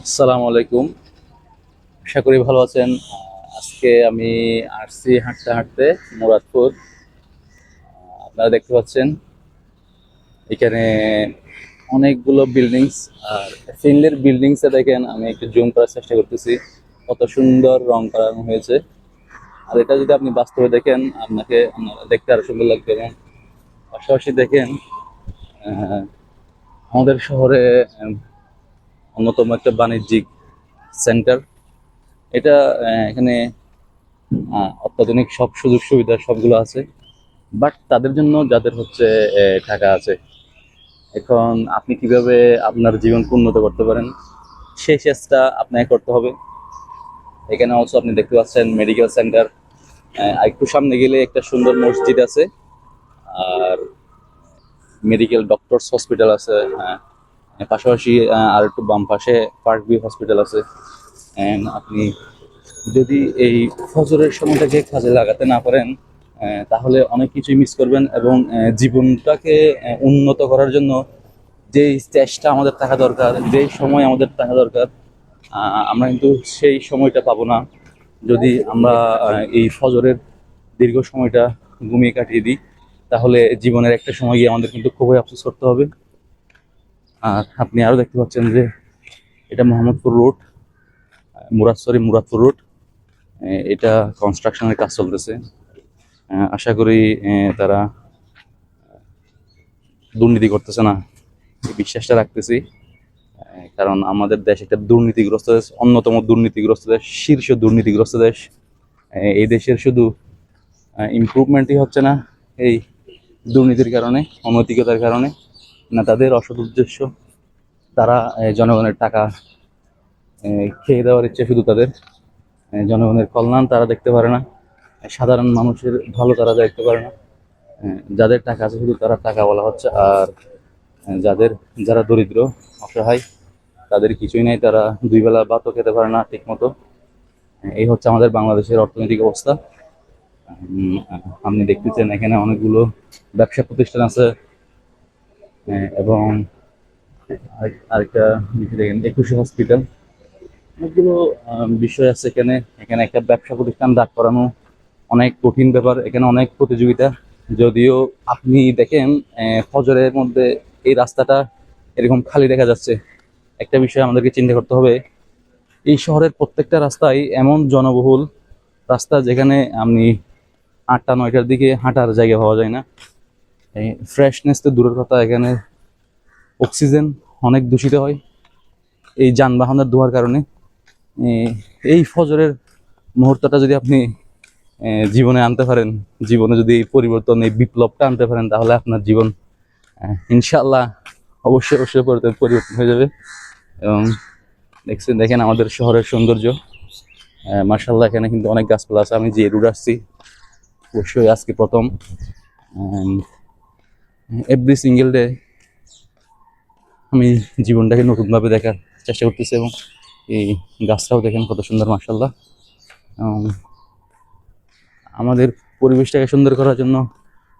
আসসালামু আলাইকুম। আশা করি ভালো আছেন। আজকে আমি আসছি হাঁটতে হাঁটতে মুরাদপুর। আপনারা দেখতে পাচ্ছেন এখানে অনেকগুলো বিল্ডিংস। আর ফিনলের বিল্ডিংসে দেখেন, আমি একটু জুম করার চেষ্টা করতেছি, কত সুন্দর রং করানো হয়েছে। আর এটা যদি আপনি বাস্তবে দেখেন, আপনারা দেখতে আরো সুন্দর লাগবে। এবং পাশাপাশি দেখেন, আহ, আমাদের শহরে অন্যতম একটা বাণিজ্যিক সেন্টার এটা। এখানে অত্যাধুনিক সব সুযোগ সুবিধা সবগুলো আছে, বাট তাদের জন্য যাদের হচ্ছে টাকা আছে। এখন আপনি কিভাবে আপনার জীবনকে উন্নত করতে পারেন, সেই চেষ্টা আপনাকে করতে হবে। এখানে অলসো আপনি দেখতে পাচ্ছেন মেডিকেল সেন্টার। একটু সামনে গেলে একটা সুন্দর মসজিদ আছে, আর মেডিকেল ডক্টরস হসপিটাল আছে। পাশাপাশি আর একটু বাম পাশে পার্ক ভিউ হসপিটাল আছে। অ্যান্ড আপনি যদি এই ফজরের সময়টাকে কাজে লাগাতে না পারেন, তাহলে অনেক কিছুই মিস করবেন। এবং জীবনটাকে উন্নত করার জন্য যেই চেষ্টা আমাদের থাকা দরকার, যেই সময় আমাদের থাকা দরকার, আমরা কিন্তু সেই সময়টা পাবো না যদি আমরা এই ফজরের দীর্ঘ সময়টা ঘুমিয়ে কাটিয়ে দিই। তাহলে জীবনের একটা সময় গিয়ে আমাদের কিন্তু খুবই আফসোস করতে হবে। আর আপনি আরো দেখতে পাচ্ছেন যে এটা মোহাম্মদপুর রোড, মুরাদপুর রোড। এটা কনস্ট্রাকশনের কাজ চলতেছে। আশা করি তারা দুর্নীতি করতেছে না, এই বিশ্বাসটা রাখতেছি। কারণ আমাদের দেশ একটা দুর্নীতিগ্রস্ত দেশ, অন্যতম দুর্নীতিগ্রস্ত দেশ, শীর্ষ দুর্নীতিগ্রস্ত দেশ। এই দেশের শুধু ইমপ্রুভমেন্টই হচ্ছে না এই দুর্নীতির কারণে, অনৈতিকতার কারণে, না তাদের অসৎ উদ্দেশ্য। তারা জনগণের টাকা খেয়ে দেওয়ার ইচ্ছে শুধু তাদের। জনগণের কল্যাণ তারা দেখতে পারে না, সাধারণ মানুষের ভালো তারা দেখতে পারে না। যাদের টাকা আছে শুধু তারা টাকা বলা হচ্ছে, আর যারা দরিদ্র অসহায়, তাদের কিছুই নাই, তারা দুই বেলা ভাতও খেতে পারে না ঠিক মতো। এই হচ্ছে আমাদের বাংলাদেশের অর্থনৈতিক অবস্থা। আপনি দেখতেছেন এখানে অনেকগুলো ব্যবসা প্রতিষ্ঠান আছে। এবং আরেকটা বিষয় দেখেন, 21 হসপিটাল। অনেকগুলো বিষয় আছে এখানে। এখানে একটা ব্যবসা প্রতিষ্ঠান দাঁড় করানো অনেক কঠিন ব্যাপার, এখানে অনেক প্রতিযোগিতা। যদিও আপনি দেখেন ফজরের মধ্যে এই রাস্তাটা এরকম খালি দেখা যাচ্ছে। একটা বিষয় আমাদেরকে চিন্তা করতে হবে, এই শহরের প্রত্যেকটা রাস্তায় এমন জনবহুল রাস্তা যেখানে আপনি 8টা 9টার দিকে হাঁটার জায়গা পাওয়া যায় না। এই ফ্রেশনেস তো দূরের কথা, এখানে অক্সিজেন অনেক দূষিত হয় এই যানবাহনের ধোঁয়ার কারণে। এই ফজরের মুহূর্তটা যদি আপনি জীবনে আনতে পারেন, জীবনে যদি এই পরিবর্তন, এই বিপ্লবটা আনতে পারেন, তাহলে আপনার জীবন ইনশাআল্লাহ অবশ্যই অবশ্যই পরিবর্তন হয়ে যাবে। এবং দেখেন আমাদের শহরের সৌন্দর্য। মার্শাল্লাহ, এখানে কিন্তু অনেক গাছপালা আছে। আমি যে রুট আসছি, অবশ্যই আজকে প্রথম। এভরি সিঙ্গেল ডে আমি জীবনটাকে নতুনভাবে দেখার চেষ্টা করতেছি। এবং এই গাছটাও দেখেন কত সুন্দর, মার্শাল্লাহ। আমাদের পরিবেশটাকে সুন্দর করার জন্য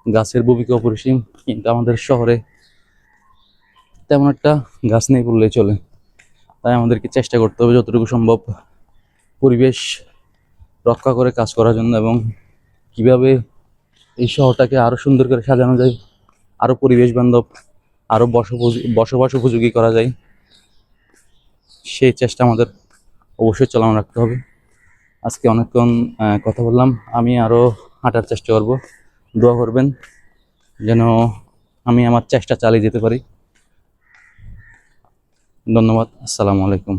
গাছের ভূমিকা অপরিসীম, কিন্তু আমাদের শহরে তেমন একটা গাছ নেই বললেই চলে। তাই আমাদেরকে চেষ্টা করতে হবে যতটুকু সম্ভব পরিবেশ রক্ষা করে কাজ করার জন্য, এবং কিভাবে এই শহরটাকে আরো সুন্দর করে সাজানো যায়, আরো পরিবেশ বান্ধব, আরো বসবাস উপযোগী করা যায়, সেই চেষ্টা আমাদের অবশ্যই চালানো রাখতে হবে। আজকে অনেকক্ষণ কথা বললাম, আমি আরো হাঁটার চেষ্টা করব। দোয়া করবেন যেন আমি আমার চেষ্টা চালিয়ে যেতে পারি। ধন্যবাদ। আসসালামু আলাইকুম।